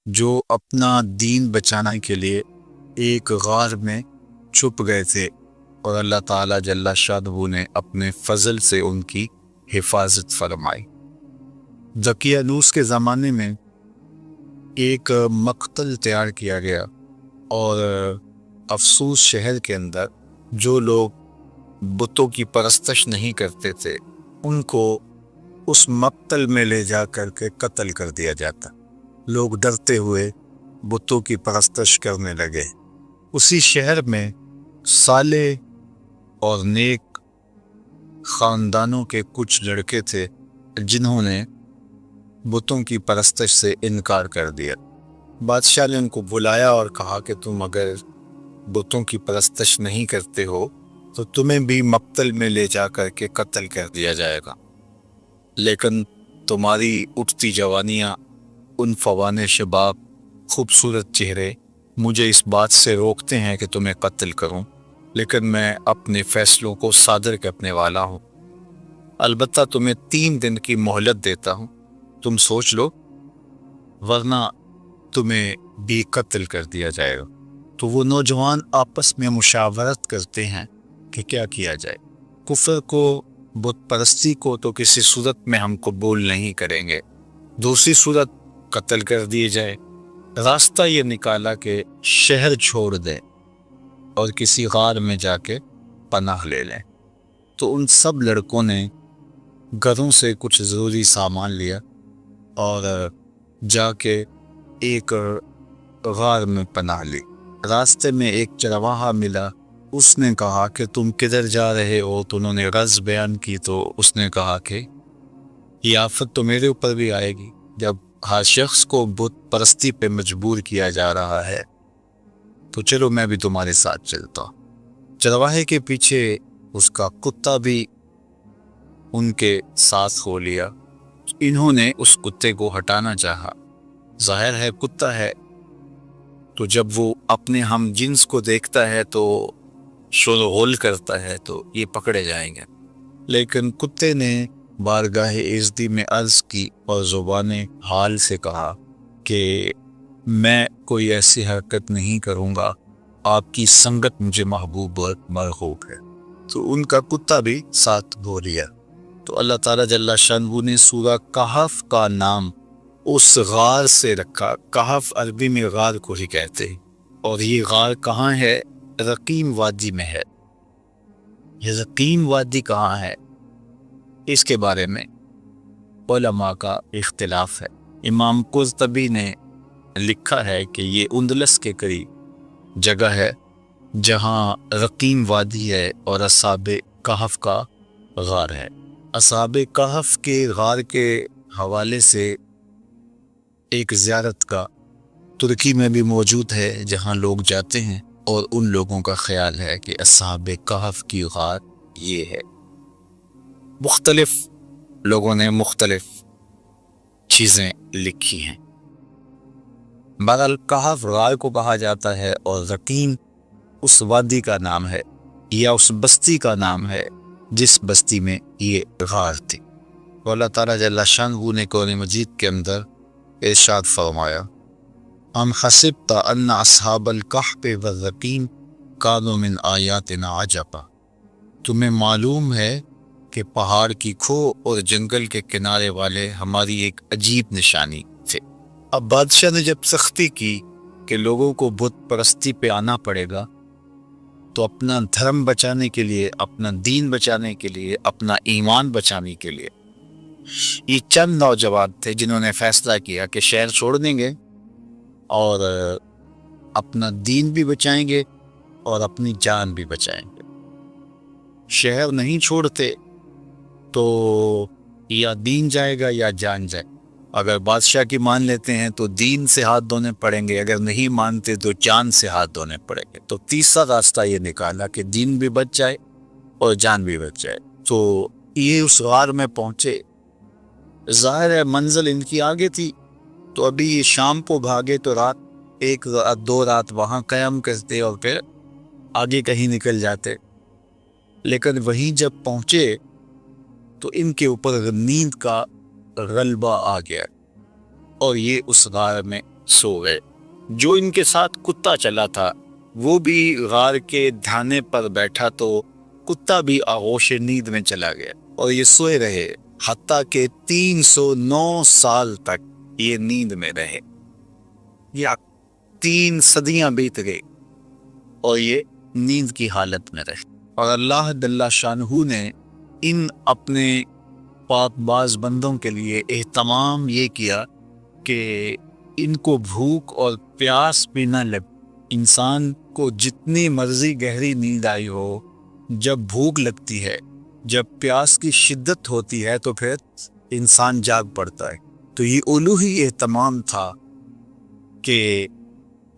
جو اپنا دین بچانے کے لیے ایک غار میں چھپ گئے تھے، اور اللہ تعالیٰ جل شانہ نے اپنے فضل سے ان کی حفاظت فرمائی۔ دقیانوس کے زمانے میں ایک مقتل تیار کیا گیا، اور افسوس شہر کے اندر جو لوگ بتوں کی پرستش نہیں کرتے تھے ان کو اس مقتل میں لے جا کر کے قتل کر دیا جاتا۔ لوگ ڈرتے ہوئے بتوں کی پرستش کرنے لگے۔ اسی شہر میں صالح اور نیک خاندانوں کے کچھ لڑکے تھے جنہوں نے بتوں کی پرستش سے انکار کر دیا۔ بادشاہ نے ان کو بلایا اور کہا کہ تم اگر بتوں کی پرستش نہیں کرتے ہو تو تمہیں بھی مقتل میں لے جا کر کے قتل کر دیا جائے گا، لیکن تمہاری اٹھتی جوانیاں، ان فوان شباب، خوبصورت چہرے مجھے اس بات سے روکتے ہیں کہ تمہیں قتل کروں، لیکن میں اپنے فیصلوں کو صادر کرنے والا ہوں۔ البتہ تمہیں 3 دن کی مہلت دیتا ہوں، تم سوچ لو، ورنہ تمہیں بھی قتل کر دیا جائے گا۔ تو وہ نوجوان آپس میں مشاورت کرتے ہیں کہ کیا کیا جائے۔ کفر کو، بت پرستی کو تو کسی صورت میں ہم قبول نہیں کریں گے، دوسری صورت قتل کر دیے جائے۔ راستہ یہ نکالا کہ شہر چھوڑ دیں اور کسی غار میں جا کے پناہ لے لیں۔ تو ان سب لڑکوں نے گھروں سے کچھ ضروری سامان لیا اور جا کے ایک غار میں پناہ لی۔ راستے میں ایک چرواہا ملا، اس نے کہا کہ تم کدھر جا رہے ہو؟ تو انہوں نے غرض بیان کی، تو اس نے کہا کہ یہ آفت تو میرے اوپر بھی آئے گی جب ہر شخص کو بت پرستی پہ مجبور کیا جا رہا ہے، تو چلو میں بھی تمہارے ساتھ چلتا ہوں۔ چرواہے کے پیچھے اس کا کتا بھی ان کے ساتھ ہو لیا۔ انہوں نے اس کتے کو ہٹانا چاہا، ظاہر ہے کتا ہے تو جب وہ اپنے ہم جنس کو دیکھتا ہے تو شور و غل کرتا ہے، تو یہ پکڑے جائیں گے۔ لیکن کتے نے بارگاہ عزتی میں عرض کی اور زبان حال سے کہا کہ میں کوئی ایسی حرکت نہیں کروں گا، آپ کی سنگت مجھے محبوب اور مرغوب ہے۔ تو ان کا کتا بھی ساتھ ہو لیا۔ تو اللہ تعالیٰ جل شانہ نے سورہ کہف کا نام اس غار سے رکھا۔ کہف عربی میں غار کو ہی کہتے ہیں، اور یہ غار کہاں ہے؟ رقیم وادی میں ہے۔ یہ رقیم وادی کہاں ہے اس کے بارے میں علماء کا اختلاف ہے۔ امام قرطبی نے لکھا ہے کہ یہ اندلس کے قریب جگہ ہے جہاں رقیم وادی ہے اور اصحاب کہف کا غار ہے۔ اصحاب کہف کے غار کے حوالے سے ایک زیارت گاہ ترکی میں بھی موجود ہے جہاں لوگ جاتے ہیں، اور ان لوگوں کا خیال ہے کہ اصحاب کہف کی غار یہ ہے۔ مختلف لوگوں نے مختلف چیزیں لکھی ہیں۔ بہرحال کہف غار کو کہا جاتا ہے، اور رقیم اس وادی کا نام ہے یا اس بستی کا نام ہے جس بستی میں یہ غار تھی۔ تو اللہ تعالیٰ جل شانہ نے قرآن مجید کے اندر ارشاد فرمایا، ام حسبت ان اصحاب الکہف والرقیم کانوا من آیاتنا عجبا، تمہیں معلوم ہے کہ پہاڑ کی کھو اور جنگل کے کنارے والے ہماری ایک عجیب نشانی تھے۔ اب بادشاہ نے جب سختی کی کہ لوگوں کو بت پرستی پہ آنا پڑے گا، تو اپنا دھرم بچانے کے لیے، اپنا دین بچانے کے لیے، اپنا ایمان بچانے کے لیے یہ چند نوجوان تھے جنہوں نے فیصلہ کیا کہ شہر چھوڑ دیں گے اور اپنا دین بھی بچائیں گے اور اپنی جان بھی بچائیں گے۔ شہر نہیں چھوڑتے تو یا دین جائے گا یا جان جائے۔ اگر بادشاہ کی مان لیتے ہیں تو دین سے ہاتھ دھونے پڑیں گے، اگر نہیں مانتے تو جان سے ہاتھ دھونے پڑیں گے۔ تو تیسرا راستہ یہ نکالا کہ دین بھی بچ جائے اور جان بھی بچ جائے۔ تو یہ اس غار میں پہنچے، ظاہر ہے منزل ان کی آگے تھی، تو ابھی یہ شام کو بھاگے تو رات، 1 رات 2 رات وہاں قیام کرتے اور پھر آگے کہیں نکل جاتے۔ لیکن وہیں جب پہنچے تو ان کے اوپر نیند کا غلبہ آ گیا اور یہ اس غار میں سو گئے۔ جو ان کے ساتھ کتا چلا تھا وہ بھی غار کے دھانے پر بیٹھا تو کتا بھی آغوش نیند میں چلا گیا اور یہ سوئے رہے حتیٰ کہ 309 سال تک یہ نیند میں رہے۔ یا 3 صدیاں بیت گئی اور یہ نیند کی حالت میں رہے، اور اللہ جل شانہ نے ان اپنے پاک باز بندوں کے لیے اہتمام یہ کیا کہ ان کو بھوک اور پیاس بھی نہ لگ۔ انسان کو جتنی مرضی گہری نیند آئی ہو، جب بھوک لگتی ہے، جب پیاس کی شدت ہوتی ہے تو پھر انسان جاگ پڑتا ہے۔ تو یہ الوہی اہتمام تھا کہ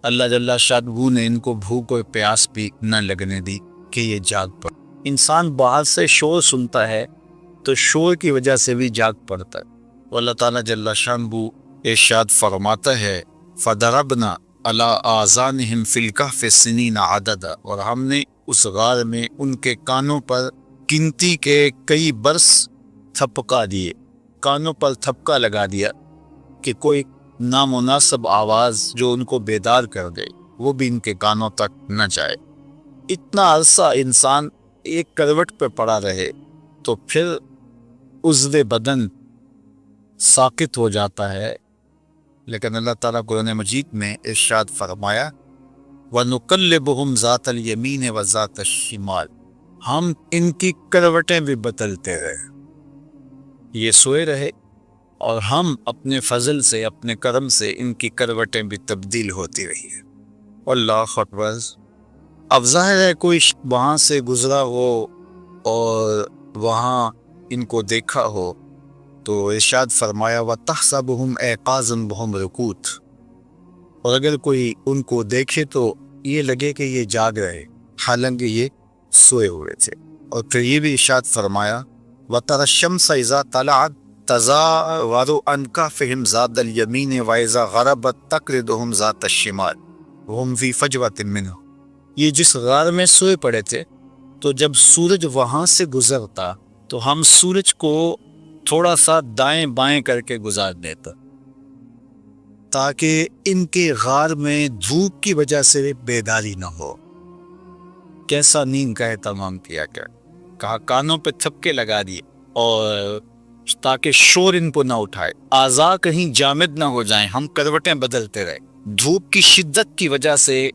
اللہ جل شانہ نے ان کو بھوک اور پیاس بھی نہ لگنے دی کہ یہ جاگ پڑ۔ انسان باہر سے شور سنتا ہے تو شور کی وجہ سے بھی جاگ پڑتا ہے۔ اللہ تعالیٰ جل شانہ ارشاد فرماتا ہے فَضَرَبْنَا عَلَىٰ آذَانِهِمْ فِي الْكَهْفِ سِنِينَ عَدَدًا، اور ہم نے اس غار میں ان کے کانوں پر گنتی کے کئی برس تھپکا دیے، کانوں پر تھپکا لگا دیا کہ کوئی نامناسب آواز جو ان کو بیدار کر دے وہ بھی ان کے کانوں تک نہ جائے۔ اتنا عرصہ انسان ایک کروٹ پہ پڑا رہے تو پھر عضو بدن ساقط ہو جاتا ہے، لیکن اللہ تعالیٰ قرآن مجید میں ارشاد فرمایا وَنُقَلِّبُهُمْ ذَاتَ الْيَمِينِ وَذَاتَ الشِّمَالِ، ہم ان کی کروٹیں بھی بدلتے رہے۔ یہ سوئے رہے اور ہم اپنے فضل سے، اپنے کرم سے ان کی کروٹیں بھی تبدیل ہوتی رہی ہیں۔ اللہ اکبر۔ اب ظاہر ہے کوئی وہاں سے گزرا ہو اور وہاں ان کو دیکھا ہو تو ارشاد فرمایا وَتَحْسَبُهُمْ أَيْقَاظًا وَهُمْ رُقُودٌ، اور اگر کوئی ان کو دیکھے تو یہ لگے کہ یہ جاگ رہے حالانکہ یہ سوئے ہوئے تھے۔ اور پھر یہ بھی ارشاد فرمایا وَتَرَى الشَّمْسَ إِذَا طَلَعَتْ تَزَاوَرُ عَنْ كَهْفِهِمْ ذَاتَ الْيَمِينِ وَإِذَا غَرَبَتْ تَقْرِضُهُمْ ذَاتَ الشِّمَالِ وَهُمْ فِي فَجْوَةٍ مِّنْهُ۔ یہ جس غار میں سوئے پڑے تھے تو جب سورج وہاں سے گزرتا تو ہم سورج کو تھوڑا سا دائیں بائیں کر کے گزار دیتا تاکہ ان کے غار میں دھوپ کی وجہ سے بیداری نہ ہو۔ کیسا نیند کا اہتمام کیا گیا، کہا کانوں پہ تھپکے لگا دیے اور تاکہ شور ان کو نہ اٹھائے، اعضاء کہیں جامد نہ ہو جائیں، ہم کروٹیں بدلتے رہے، دھوپ کی شدت کی وجہ سے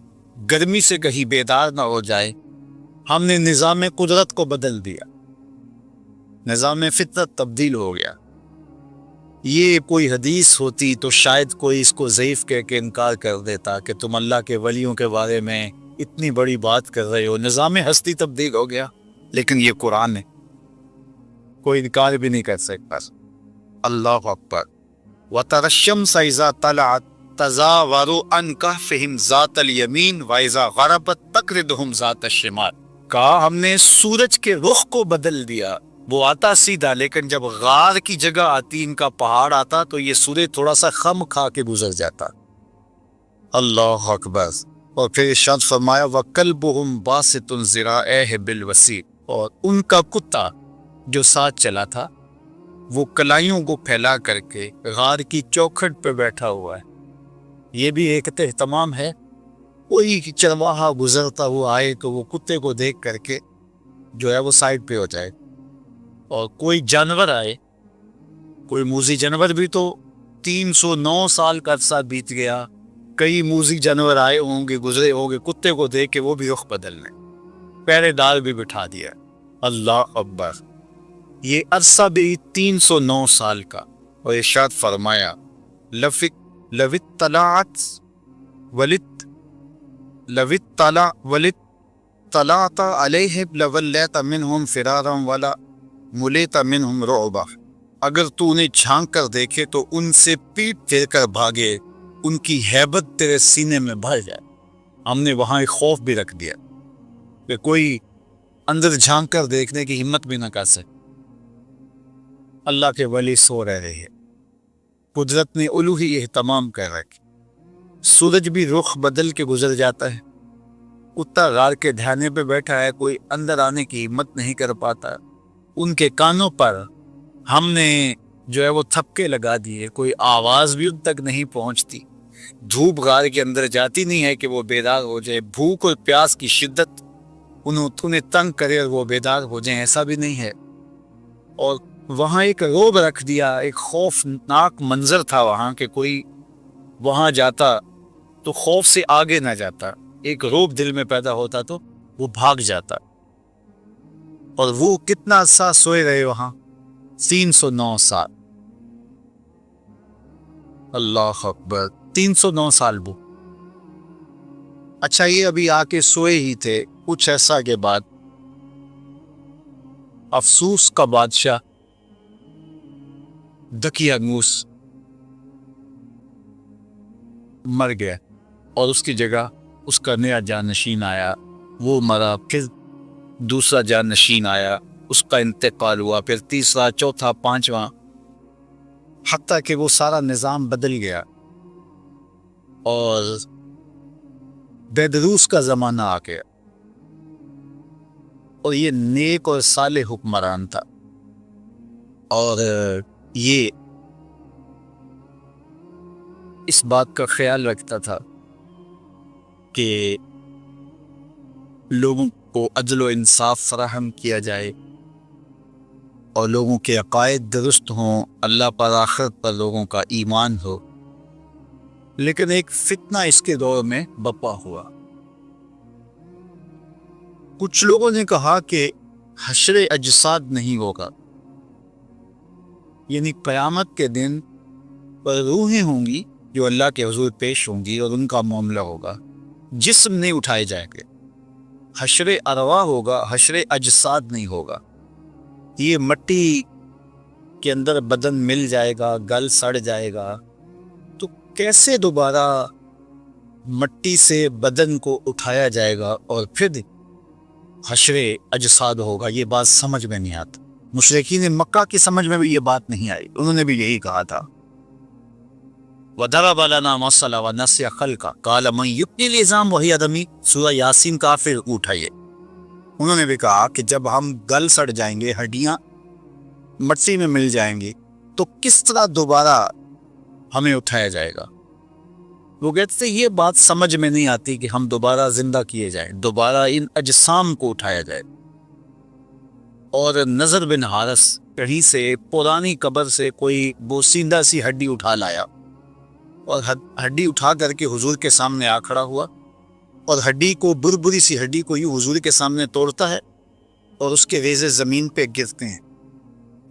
گرمی سے کہیں بیدار نہ ہو جائے۔ ہم نے نظام قدرت کو بدل دیا، نظام فطرت تبدیل ہو گیا۔ یہ کوئی حدیث ہوتی تو شاید کوئی اس کو ضعیف کہہ کے انکار کر دیتا کہ تم اللہ کے ولیوں کے بارے میں اتنی بڑی بات کر رہے ہو، نظام ہستی تبدیل ہو گیا۔ لیکن یہ قرآن ہے، کوئی انکار بھی نہیں کر سکتا۔ اللہ اکبر۔ وَتَرَى الشَّمْسَ إِذَا طَلَعَتْ تَزَاوَرُ عَنْ كَهْفِهِمْ ذَاتَ الْيَمِينِ وَإِذَا غَرَبَتْ تَقْرِضُهُمْ ذَاتَ الشِّمَالِ، کہا ہم نے سورج کے رخ کو بدل دیا، وہ آتا سیدھا، لیکن جب غار کی جگہ آتی، ان کا پہاڑ آتا تو یہ سورج تھوڑا سا خم کھا کے گزر جاتا۔ اللہ اکبر۔ اور پھر ارشاد فرمایا وَكَلْبُهُمْ بَاسِطٌ ذِرَاعَيْهِ بِالْوَسِيدِ، اور ان کا کتا جو ساتھ چلا تھا وہ کلائیوں کو پھیلا کر کے غار کی چوکھٹ پہ بیٹھا ہوا ہے۔ یہ بھی ایک اہتمام ہے، کوئی چرواہا گزرتا ہوا آئے تو وہ کتے کو دیکھ کر کے جو ہے وہ سائڈ پہ ہو جائے، اور کوئی جانور آئے، کوئی موذی جانور بھی تو 309 سال کا عرصہ بیت گیا، کئی موذی جانور آئے ہوں گے، گزرے ہوں گے، کتے کو دیکھ کے وہ بھی رخ بدل لیں، پہرے دار بھی بٹھا دیا۔ اللہ اکبر۔ یہ عرصہ بھی 309 سال کا، اور ارشاد فرمایا لَوِ اطَّلَعْتَ عَلَيْهِمْ لَوَلَّيْتَ مِنْهُمْ فِرَارًا وَلَمُلِئْتَ مِنْهُمْ رُعْبًا، اگر تو انہیں جھانک کر دیکھے تو ان سے پیٹ پھیر کر بھاگے، ان کی ہیبت تیرے سینے میں بھر جائے۔ ہم نے وہاں ایک خوف بھی رکھ دیا کہ کوئی اندر جھانک کر دیکھنے کی ہمت بھی نہ کر سکے۔ اللہ کے ولی سو رہے ہیں، قدرت نے الوہی اہتمام کر رکھے، سورج بھی رخ بدل کے گزر جاتا ہے، کتا غار کے دھانے پہ بیٹھا ہے، کوئی اندر آنے کی ہمت نہیں کر پاتا، ان کے کانوں پر ہم نے جو ہے وہ تھپکے لگا دیے، کوئی آواز بھی ان تک نہیں پہنچتی۔ دھوپ غار کے اندر جاتی نہیں ہے کہ وہ بیدار ہو جائے، بھوک اور پیاس کی شدت انہیں تنگ کرے اور وہ بیدار ہو جائیں، ایسا بھی نہیں ہے۔ اور وہاں ایک رعب رکھ دیا، ایک خوفناک منظر تھا وہاں کہ کوئی وہاں جاتا تو خوف سے آگے نہ جاتا، ایک رعب دل میں پیدا ہوتا تو وہ بھاگ جاتا۔ اور وہ کتنا عرصہ سوئے رہے وہاں؟ 309 سال۔ اللہ اکبر، 309 سال وہ۔ اچھا، یہ ابھی آ کے سوئے ہی تھے، کچھ ایسا کے بعد افسوس کا بادشاہ دقیانوس مر گیا اور اس کی جگہ اس کا نیا جانشین آیا، وہ مرا، پھر دوسرا جانشین آیا، اس کا انتقال ہوا، پھر تیسرا، چوتھا، پانچواں، حتیٰ کہ وہ سارا نظام بدل گیا اور بیدروس کا زمانہ آ گیا۔ اور یہ نیک اور صالح حکمران تھا، اور یہ اس بات کا خیال رکھتا تھا کہ لوگوں کو عدل و انصاف فراہم کیا جائے اور لوگوں کے عقائد درست ہوں، اللہ پر، آخرت پر لوگوں کا ایمان ہو۔ لیکن ایک فتنہ اس کے دور میں بپا ہوا۔ کچھ لوگوں نے کہا کہ حشر اجساد نہیں ہوگا، یعنی قیامت کے دن پر روحیں ہوں گی جو اللہ کے حضور پیش ہوں گی اور ان کا معاملہ ہوگا، جسم نہیں اٹھائے جائیں گے، حشر ارواح ہوگا، حشر اجساد نہیں ہوگا۔ یہ مٹی کے اندر بدن مل جائے گا، گل سڑ جائے گا، تو کیسے دوبارہ مٹی سے بدن کو اٹھایا جائے گا اور پھر حشر اجساد ہوگا؟ یہ بات سمجھ میں نہیں آتا۔ مشرکین مکہ کی سمجھ میں بھی یہ بات نہیں آئی، انہوں نے بھی یہی کہا تھا، وَضَرَبَ لَنَا مَثَلًا وَنَسِيَ خَلْقَهُ قَالَ مَن يُحْيِي الْعِظَامَ وَهِيَ رَمِيمٌ، سورہ یاسین کا پھر اٹھائیے۔ انہوں نے بھی کہا کہ جب ہم گل سڑ جائیں گے، ہڈیاں مٹی میں مل جائیں گی، تو کس طرح دوبارہ ہمیں اٹھایا جائے گا؟ وہ کہتے تھے یہ بات سمجھ میں نہیں آتی کہ ہم دوبارہ زندہ کیے جائیں، دوبارہ ان اجسام کو اٹھایا جائے۔ اور نظر بن حارث کہیں سے پرانی قبر سے کوئی بوسیدہ سی ہڈی اٹھا لایا اور ہڈی اٹھا کر کے حضور کے سامنے آ کھڑا ہوا، اور ہڈی کو، بربری سی ہڈی کو یوں حضور کے سامنے توڑتا ہے اور اس کے ریزے زمین پہ گرتے ہیں،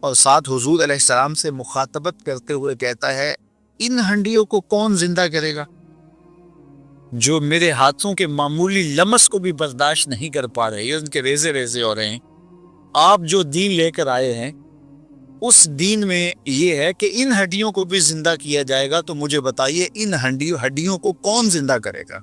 اور ساتھ حضور علیہ السلام سے مخاطبت کرتے ہوئے کہتا ہے ان ہڈیوں کو کون زندہ کرے گا جو میرے ہاتھوں کے معمولی لمس کو بھی برداشت نہیں کر پا رہے، ان کے ریزے ریزے ہو رہے ہیں۔ آپ جو دین لے کر آئے ہیں اس دین میں یہ ہے کہ ان ہڈیوں کو بھی زندہ کیا جائے گا، تو مجھے بتائیے ان ہڈیوں کو کون زندہ کرے گا؟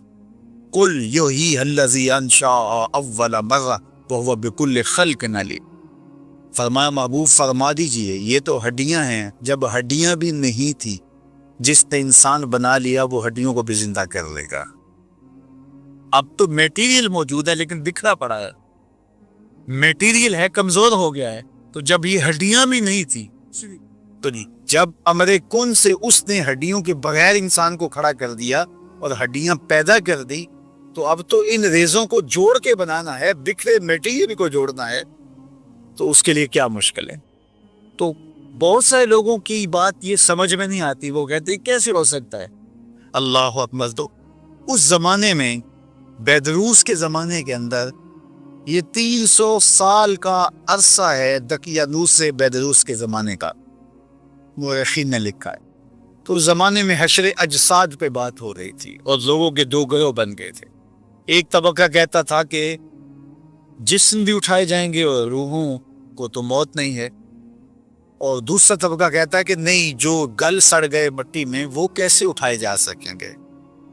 قُلْ يُحْيِيهَا الَّذِي أَنشَأَهَا أَوَّلَ مَرَّةٍ وَهُوَ بِكُلِّ خَلْقٍ عَلِيمٌ۔ فرمایا محبوب فرما دیجئے یہ تو ہڈیاں ہیں، جب ہڈیاں بھی نہیں تھی، جس نے انسان بنا لیا وہ ہڈیوں کو بھی زندہ کر لے گا۔ اب تو میٹیریل موجود ہے لیکن بکھرا پڑا ہے، میٹیریل ہے، کمزور ہو گیا ہے، تو جب یہ ہڈیاں بھی نہیں تھی تو جب امر کن سے اس نے ہڈیوں کے بغیر انسان کو کھڑا کر دیا اور ہڈیاں پیدا کر دی، تو اب تو ان ریزوں کو جوڑ کے بنانا ہے، بکھرے میٹیریل کو جوڑنا ہے، تو اس کے لیے کیا مشکل ہے؟ تو بہت سارے لوگوں کی بات یہ سمجھ میں نہیں آتی، وہ کہتے ہیں کیسے ہو سکتا ہے؟ اللہ اکبر۔ تو اس زمانے میں، بیدروس کے زمانے کے اندر، یہ 300 سال کا عرصہ ہے دقیانوس سے بیدروس کے زمانے کا، مورخین نے لکھا ہے۔ تو اس زمانے میں حشر اجساد پہ بات ہو رہی تھی اور لوگوں کے دو گروہ بن گئے تھے۔ ایک طبقہ کہتا تھا کہ جسم بھی اٹھائے جائیں گے اور روحوں کو تو موت نہیں ہے، اور دوسرا طبقہ کہتا ہے کہ نہیں، جو گل سڑ گئے مٹی میں وہ کیسے اٹھائے جا سکیں گے؟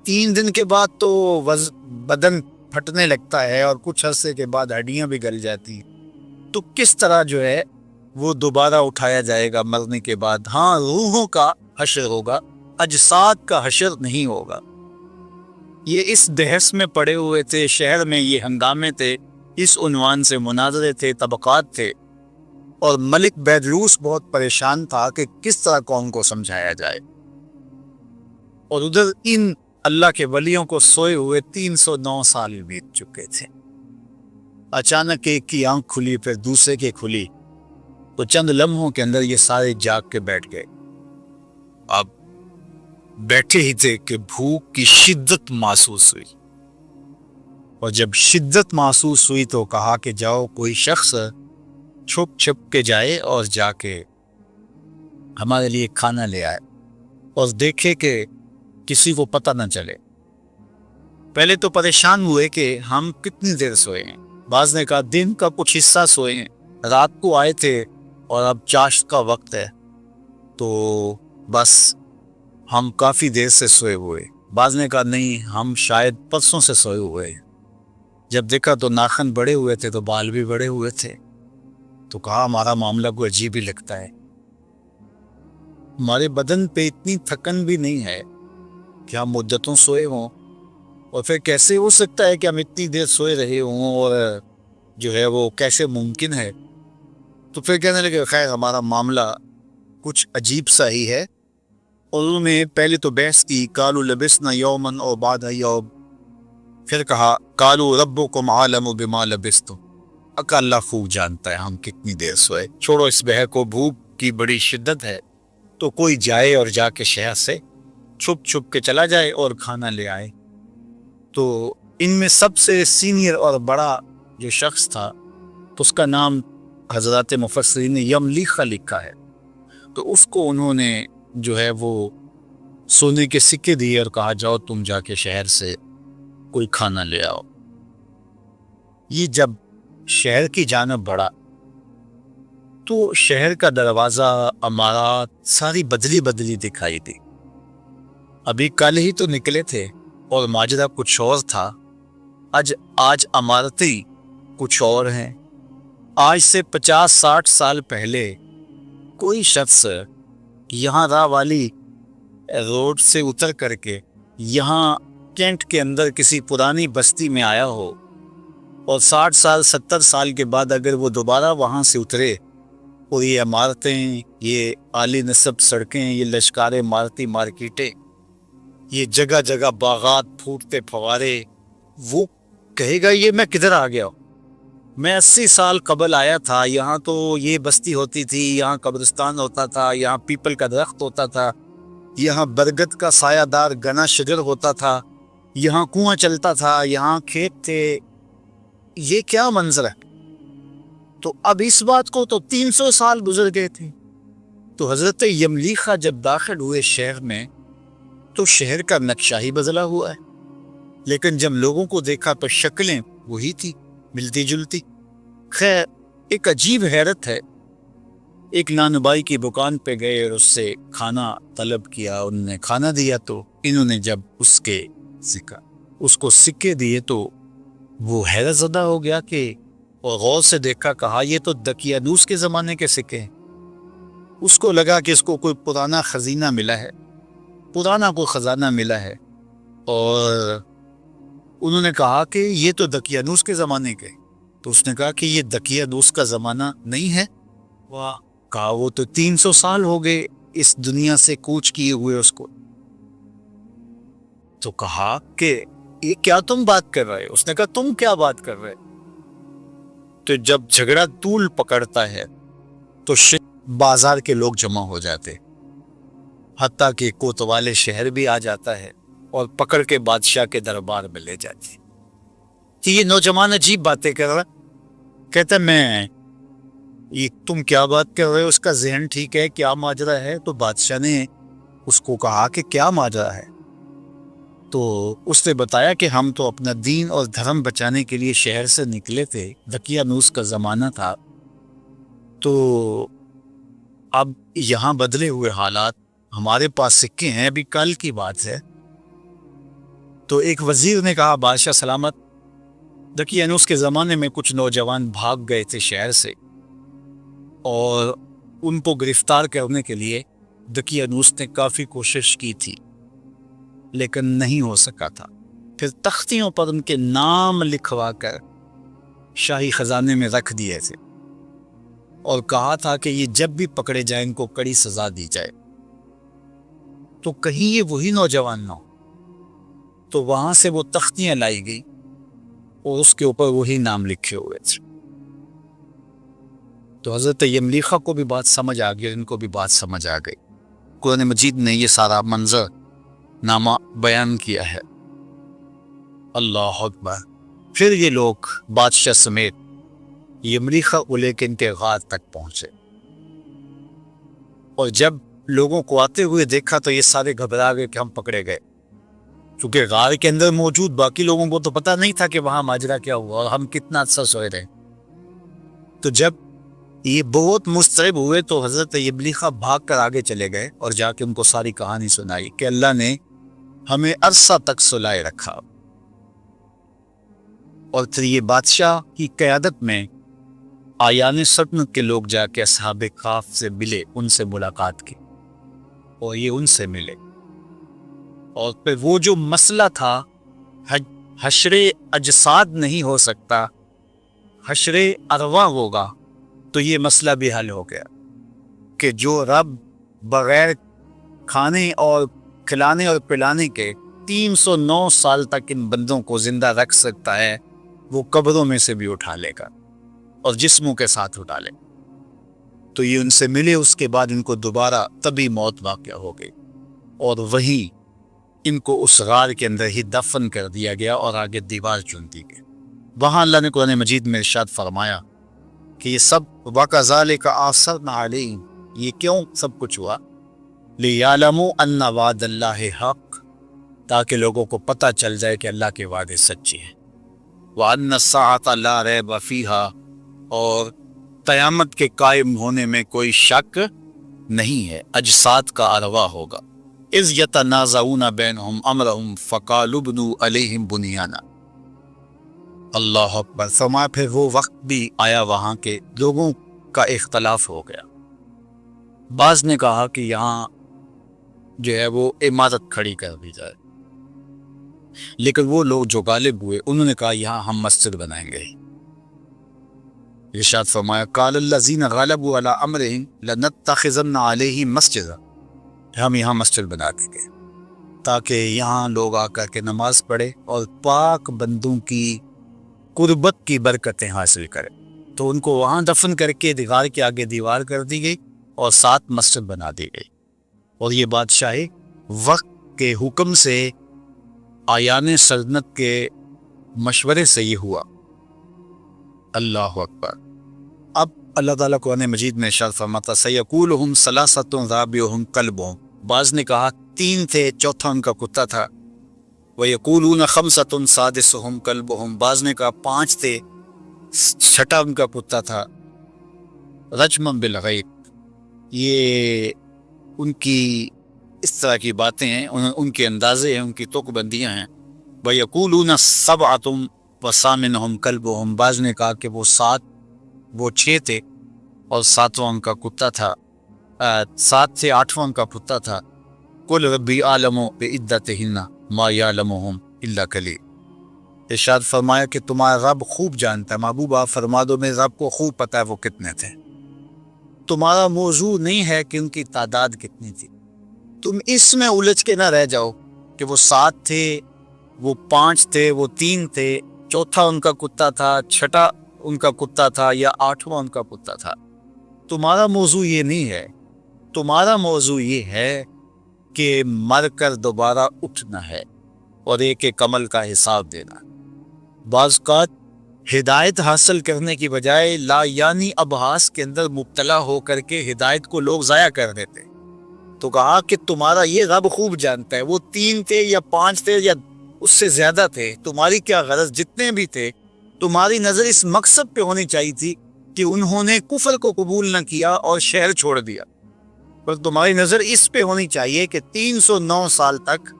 3 دن کے بعد تو بدن پھٹنے لگتا ہے اور کچھ عرصے کے بعد ہڈیاں بھی گل جاتی ہیں، تو کس طرح جو ہے وہ دوبارہ اٹھایا جائے گا مرنے کے بعد؟ ہاں، روحوں کا حشر ہوگا، اجساد کا حشر نہیں ہوگا۔ یہ اس بحث میں پڑے ہوئے تھے، شہر میں یہ ہنگامے تھے، اس عنوان سے مناظرے تھے، طبقات تھے، اور ملک بیدروس بہت پریشان تھا کہ کس طرح قوم کو سمجھایا جائے۔ اور ادھر ان اللہ کے ولیوں کو سوئے ہوئے 309 سال بیت چکے تھے۔ اچانک ایک کی آنکھ کھلی، پھر دوسرے کی کھلی، تو چند لمحوں کے اندر یہ سارے جاگ کے بیٹھ گئے۔ اب بیٹھے ہی تھے کہ بھوک کی شدت محسوس ہوئی، اور جب شدت محسوس ہوئی تو کہا کہ جاؤ کوئی شخص چھپ چھپ کے جائے اور جا کے ہمارے لیے کھانا لے آئے، اور دیکھے کہ کسی کو پتہ نہ چلے۔ پہلے تو پریشان ہوئے کہ ہم کتنی دیر سوئے ہیں، بعض نے کہا دن کا کچھ حصہ سوئے ہیں، رات کو آئے تھے اور اب چاشت کا وقت ہے تو بس ہم کافی دیر سے سوئے ہوئے۔ بعض نے کہا نہیں، ہم شاید پرسوں سے سوئے ہوئے ہیں۔ جب دیکھا تو ناخن بڑے ہوئے تھے تو بال بھی بڑے ہوئے تھے، تو کہا ہمارا معاملہ کو عجیب ہی لگتا ہے، ہمارے بدن پہ اتنی تھکن بھی نہیں ہے کہ ہم مدتوں سوئے ہوں، اور پھر کیسے ہو سکتا ہے کہ ہم اتنی دیر سوئے رہے ہوں، اور جو ہے وہ کیسے ممکن ہے؟ تو پھر کہنے لگے خیر ہمارا معاملہ کچھ عجیب سا ہی ہے۔ اور انہوں نے پہلے تو بحث کی، قالوا لبسنا یوما او بعد یوم، پھر کہا قالوا ربکم عالم بما لبستم، اکا اللہ خوب جانتا ہے ہم کتنی دیر سوئے، چھوڑو اس بحث کو، بھوک کی بڑی شدت ہے تو کوئی جائے اور جا کے شہر سے چھپ چھپ کے چلا جائے اور کھانا لے آئے۔ تو ان میں سب سے سینئر اور بڑا جو شخص تھا تو اس کا نام حضرات مفسرین نے یملیخہ لکھا ہے، تو اس کو انہوں نے جو ہے وہ سونے کے سکے دیے اور کہا جاؤ تم جا کے شہر سے کوئی کھانا لے آؤ۔ یہ جب شہر کی جانب بڑھا تو شہر کا دروازہ، عمارات ساری بدلی بدلی دکھائی دی۔ ابھی کل ہی تو نکلے تھے اور ماجرا کچھ اور تھا، آج عمارتیں کچھ اور ہیں۔ آج سے 50-60 سال پہلے کوئی شخص یہاں راہ والی روڈ سے اتر کر کے یہاں کینٹ کے اندر کسی پرانی بستی میں آیا ہو، اور 60 سال 70 سال کے بعد اگر وہ دوبارہ وہاں سے اترے اور یہ عمارتیں، یہ عالی نصب سڑکیں، یہ لشکار عمارتی مارکیٹیں، یہ جگہ جگہ باغات، پھوٹتے فوارے، وہ کہے گا یہ میں کدھر آ گیا ہوں؟ میں 80 سال قبل آیا تھا، یہاں تو یہ بستی ہوتی تھی، یہاں قبرستان ہوتا تھا، یہاں پیپل کا درخت ہوتا تھا، یہاں برگد کا سایہ دار گنا شجر ہوتا تھا، یہاں کنواں چلتا تھا، یہاں کھیت تھے، یہ کیا منظر ہے؟ تو اب اس بات کو تو 300 سال گزر گئے تھے۔ تو حضرت یملیخہ جب داخل ہوئے شہر میں تو شہر کا نقشہ ہی بدلا ہوا ہے، لیکن جب لوگوں کو دیکھا تو شکلیں وہی تھی، ملتی جلتی۔ خیر ایک عجیب حیرت ہے، ایک نانبائی کی دکان پہ گئے اور اس سے کھانا طلب کیا، انہوں نے کھانا دیا، تو انہوں نے جب اس کو سکے دیے تو وہ حیرت زدہ ہو گیا کہ، اور غور سے دیکھا، کہا یہ تو دقیانوس کے زمانے کے سکے ہیں۔ اس کو لگا کہ اس کو کوئی پرانا خزینہ ملا ہے، پرانا کوئی خزانہ ملا ہے، اور انہوں نے کہا کہ یہ تو دقیانوس کے زمانے کے، تو اس نے کہا کہ یہ دقیانوس کا زمانہ نہیں ہے۔ واہ، کہا وہ تو 300 سال ہو گئے اس دنیا سے کوچ کیے ہوئے اس کو۔ تو کہا کہ یہ کیا تم بات کر رہے؟ اس نے کہا تم کیا بات کر رہے؟ تو جب جھگڑا طول پکڑتا ہے تو بازار کے لوگ جمع ہو جاتے، حتیٰ کہ کوتوال شہر بھی آ جاتا ہے اور پکڑ کے بادشاہ کے دربار میں لے جاتی کہ یہ نوجوان عجیب باتیں کر رہا۔ کہتا میں یہ تم کیا بات کر رہے ہو، اس کا ذہن ٹھیک ہے، کیا ماجرا ہے؟ تو بادشاہ نے اس کو کہا کہ کیا ماجرا ہے؟ تو اس نے بتایا کہ ہم تو اپنا دین اور دھرم بچانے کے لیے شہر سے نکلے تھے، دقیانوس کا زمانہ تھا، تو اب یہاں بدلے ہوئے حالات، ہمارے پاس سکے ہیں، ابھی کل کی بات ہے۔ تو ایک وزیر نے کہا بادشاہ سلامت، دقیانوس کے زمانے میں کچھ نوجوان بھاگ گئے تھے شہر سے، اور ان کو گرفتار کرنے کے لیے دقیانوس نے کافی کوشش کی تھی لیکن نہیں ہو سکا تھا۔ پھر تختیوں پر ان کے نام لکھوا کر شاہی خزانے میں رکھ دیے تھے اور کہا تھا کہ یہ جب بھی پکڑے جائیں ان کو کڑی سزا دی جائے۔ تو کہیں یہ وہی نوجوان نہ ہو. تو وہاں سے وہ تختیاں لائی گئی اور اس کے اوپر وہی نام لکھے ہوئے تھے. تو حضرت یملیخہ کو بھی بات سمجھ آ گئی، ان کو بھی بات سمجھ آ گئی. قرآن مجید نے یہ سارا منظر نامہ بیان کیا ہے. اللہ اکبر. پھر یہ لوگ بادشاہ سمیت یملیخہ کو لے کے ان کے غار تک پہنچے، اور جب لوگوں کو آتے ہوئے دیکھا تو یہ سارے گھبرا گئے کہ ہم پکڑے گئے، کیونکہ غار کے اندر موجود باقی لوگوں کو تو پتہ نہیں تھا کہ وہاں ماجرا کیا ہوا اور ہم کتنا عرصہ سوئے رہے. تو جب یہ بہت مضطرب ہوئے تو حضرت یملیخہ بھاگ کر آگے چلے گئے اور جا کے ان کو ساری کہانی سنائی کہ اللہ نے ہمیں عرصہ تک سلائے رکھا. اور پھر یہ بادشاہ کی قیادت میں آیان سلطنت کے لوگ جا کے اصحاب کہف سے ملے، ان سے ملاقات کی اور یہ ان سے ملے. اور پھر وہ جو مسئلہ تھا حشر اجساد نہیں ہو سکتا، حشر ارواح ہوگا، تو یہ مسئلہ بھی حل ہو گیا کہ جو رب بغیر کھانے اور کھلانے اور پلانے کے 309 سال تک ان بندوں کو زندہ رکھ سکتا ہے، وہ قبروں میں سے بھی اٹھا لے گا اور جسموں کے ساتھ اٹھا لے. تو یہ ان سے ملے، اس کے بعد ان کو دوبارہ طبی موت واقع ہو گئی اور وہیں ان کو اس غار کے اندر ہی دفن کر دیا گیا اور آگے دیوار چن دی گئی. وہاں اللہ نے قرآن مجید میں ارشاد فرمایا کہ یہ سب وَكَذَلِكَ أَعْثَرْنَا عَلَيْهِمْ، یہ کیوں سب کچھ ہوا؟ لِيَعْلَمُوا أَنَّ وَعْدَ اللَّهِ حَقٌّ، تاکہ لوگوں کو پتہ چل جائے کہ اللہ کے وعدے سچے ہیں. وَأَنَّ السَّاعَةَ لَا رَيْبَ فِيهَا، اور قیامت کے قائم ہونے میں کوئی شک نہیں ہے، اجساد کا ارواح ہوگا. اِذْ يَتَنَازَعُونَ بَيْنَهُمْ أَمْرَهُمْ فَقَالُوا ابْنُوا عَلَيْهِمْ بُنْيَانًا. اللہ اکبر. فرمایا پھر وہ وقت بھی آیا وہاں کے لوگوں کا اختلاف ہو گیا. بعض نے کہا کہ یہاں جو ہے وہ عمارت کھڑی کر دی جائے، لیکن وہ لوگ جو غالب ہوئے انہوں نے کہا یہاں ہم مسجد بنائیں گے. ارشاد فرمایا قال الذین غلبوا علی امرہم لنتخذن علیہم مسجدا، ہم یہاں مسجد بنا دیں گے تاکہ یہاں لوگ آ کر کے نماز پڑھے اور پاک بندوں کی قربت کی برکتیں حاصل کریں. تو ان کو وہاں دفن کر کے غار کے آگے دیوار کر دی گئی اور ساتھ مسجد بنا دی گئی. اور یہ بادشاہ وقت کے حکم سے آیان سلطنت کے مشورے سے یہ ہوا. اللہ اکبر. اب اللہ تعالیٰ قرآن مجید میں ارشاد فرماتا سَيَقُولُهُمْ ثَلَاثَةٌ رَابِعُهُمْ كَلْبُهُمْ، بعض نے کہا 3 تھے چوتھا ان کا کتا تھا. وَيَقُولُونَ خَمْسَةٌ سَادِسُهُمْ كَلْبُهُمْ، بعض نے کہا 5 تھے چھٹا ان کا کتا تھا. رجمًا بالغیب، یہ ان کی اس طرح کی باتیں ہیں، ان کے اندازے ہیں، ان کی توق بندیاں ہیں. وَيَقُولُونَ سَبْعَةٌ وَثَامِنُهُمْ كَلْبُهُمْ، بعض نے کہا کہ وہ 6 تھے اور 7واں ان کا کتا تھا، 7 سے 8واں ان کا کتا تھا. قُلْ رَبِّي أَعْلَمُ بِعِدَّتِهِنَّ مَا يَعْلَمُهُمْ إِلَّا قَلِيلٌ. ارشاد فرمایا کہ تمہارا رب خوب جانتا ہے، محبوبہ فرما دو میں رب کو خوب پتہ ہے وہ کتنے تھے. تمہارا موضوع نہیں ہے کہ ان کی تعداد کتنی تھی، تم اس میں الجھ کے نہ رہ جاؤ کہ وہ 7 تھے، وہ 5 تھے، وہ 3 تھے، چوتھا ان کا کتا تھا، چھٹا ان کا کتا تھا یا 8واں ان کا کتا تھا. تمہارا موضوع یہ نہیں ہے، تمہارا موضوع یہ ہے کہ مر کر دوبارہ اٹھنا ہے اور ایک ایک عمل کا حساب دینا. بعض اوقات ہدایت حاصل کرنے کی بجائے لا یعنی ابحاث کے اندر مبتلا ہو کر کے ہدایت کو لوگ ضائع کر دیتے. تو کہا کہ تمہارا یہ رب خوب جانتا ہے، وہ 3 تھے یا 5 تھے یا اس سے زیادہ تھے، تمہاری کیا غرض، جتنے بھی تھے تمہاری نظر اس مقصد پہ ہونی چاہیے تھی کہ انہوں نے کفر کو قبول نہ کیا اور شہر چھوڑ دیا، پر تمہاری نظر اس پہ ہونی چاہیے کہ 309 سال تک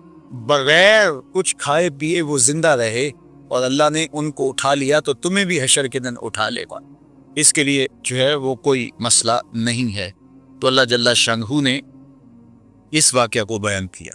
بغیر کچھ کھائے پیے وہ زندہ رہے اور اللہ نے ان کو اٹھا لیا تو تمہیں بھی حشر کے دن اٹھا لے گا. اس کے لیے جو ہے وہ کوئی مسئلہ نہیں ہے. تو اللہ جل شانہ نے اس واقعہ کو بیان کیا.